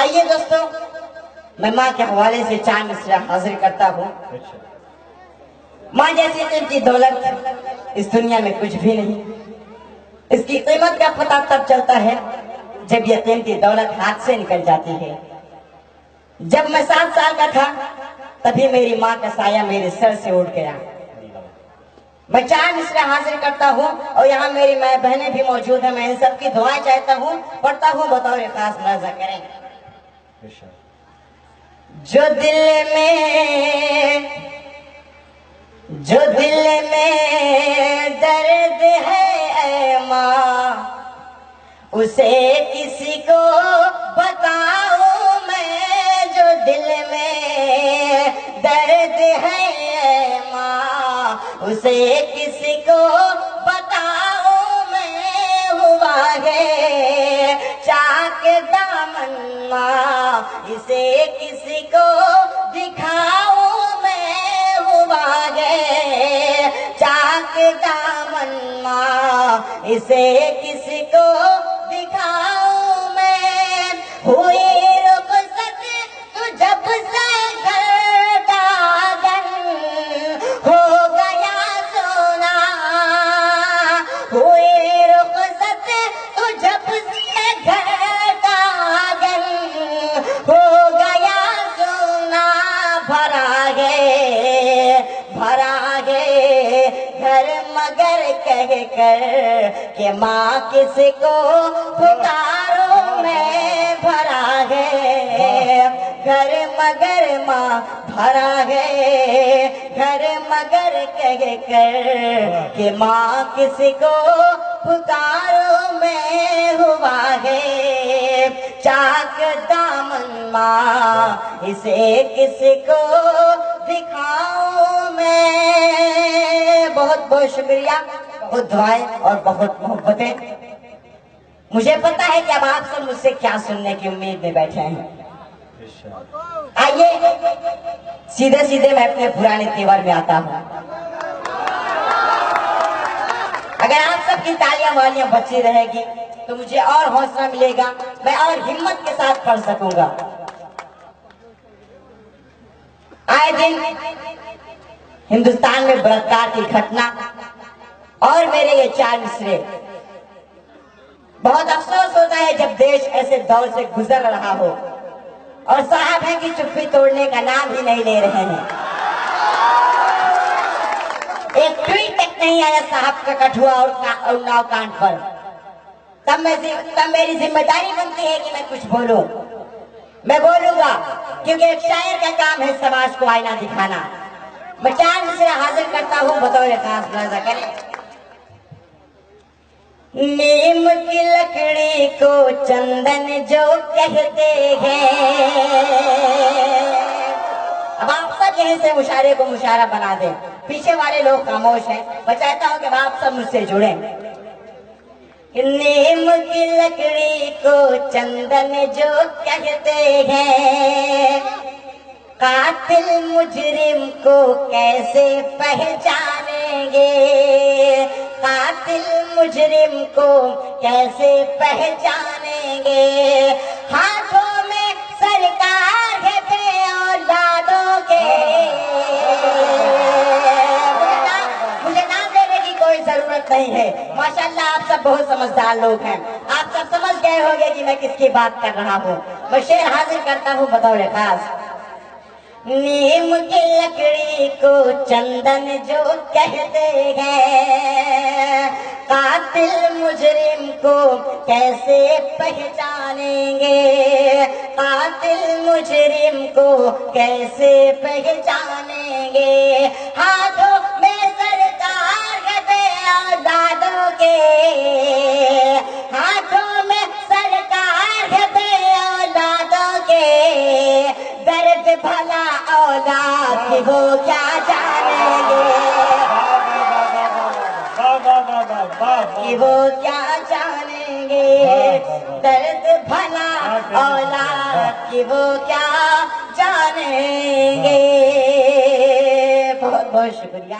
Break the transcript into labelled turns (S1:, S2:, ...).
S1: आइए दोस्तों, मैं माँ के हवाले से चार मिसरा हाजिर करता हूँ। माँ जैसी कीमती दौलत इस दुनिया में कुछ भी नहीं। इसकी कीमत का पता तब चलता है जब यह कीमती दौलत हाथ से निकल जाती है। जब मैं 7 साल का था तभी मेरी माँ का साया मेरे सर से उठ गया। मैं चार मिसरा हाजिर करता हूँ और यहाँ मेरी माँ बहनें भी मौजूद है। मैं इन सबकी दुआएं चाहता हूँ, पढ़ता हूँ, बतौर खास मुलाजा करें। जो दिल में दर्द है ऐ माँ, उसे किसी को बताऊं मैं। जो दिल में दर्द है ऐ माँ, उसे किसी को बताऊं मैं। हुआ है चाक दामन माँ, इसे किसी को दिखाऊं मैं। हुआ है चाक दामन माँ, इसे किसी को दिखाऊं मैं। हुई रुखसत तू जब से घर का आंगन हो गया सोना। हुई रुखसत तू जब से घर का आंगन हो गया सोना। भरा गे घर मगर कह कर के माँ किसको पुकारो मैं। भरा है घर मगर माँ, भरा है घर मगर कह कर के माँ किसको पुकारो मैं। हुआ है चाक दामन माँ, इसे किसको दिखाऊं मैं। बहुत बहुत शुक्रिया, बहुत दुआएं और बहुत मोहब्बतें। मुझे पता है कि अब आप सब मुझसे क्या सुनने की उम्मीद में बैठे हैं। आइए सीधे सीधे मैं अपने पुराने तेवर में आता हूँ। अगर आप सबकी तालियां वालियां बची रहेगी तो मुझे और हौसला मिलेगा, मैं और हिम्मत के साथ पढ़ सकूंगा। आए दिन हिंदुस्तान में बलात्कार की घटना और मेरे ये चार मिसरे, बहुत अफसोस होता है जब देश ऐसे दौर से गुजर रहा हो और साहब है कि चुप्पी तोड़ने का नाम ही नहीं ले रहे हैं। एक ट्वीट तक नहीं आया साहब का कठुआ और उन्नाव कांड पर। तब मेरी जिम्मेदारी बनती है कि मैं कुछ बोलूं। मैं बोलूंगा क्योंकि एक शायर का काम है समाज को आईना दिखाना। मैं चार मिसरा हाजिर करता हूँ, बतौर खास मुलाजा करें। नीम की लकड़ी को चंदन जो कहते हैं। अब आप सब यहीं से मुशारे को मुशारा बना दें। पीछे वाले लोग खामोश हैं, मैं चाहता हूँ कि आप सब मुझसे जुड़े। नीम की लकड़ी को चंदन जो कहते हैं, कातिल मुजरिम को कैसे पहचानेंगे। कातिल मुजरिम को कैसे पहचानेंगे। हाथों में सरकार है औलादों के। मुझे नाम देने की कोई जरूरत नहीं है। माशाल्लाह आप सब बहुत समझदार लोग हैं। आप सब समझ गए होंगे कि मैं किसकी बात कर रहा हूँ। मैं शेर हाजिर करता हूँ बतौर खास। नीम की लकड़ी को चंदन जो कहते हैं, कातिल मुजरिम को कैसे पहचानेंगे। कातिल मुजरिम को कैसे पहचानेंगे। हाथों में सरकार है औलादों के। हाथों में सरकार है औलादों के। दर्द भला औलाद की वो क्या जानेंगे। कि वो क्या जानेंगे। दर्द भला औलाद की वो क्या जानेंगे। बहुत बहुत शुक्रिया।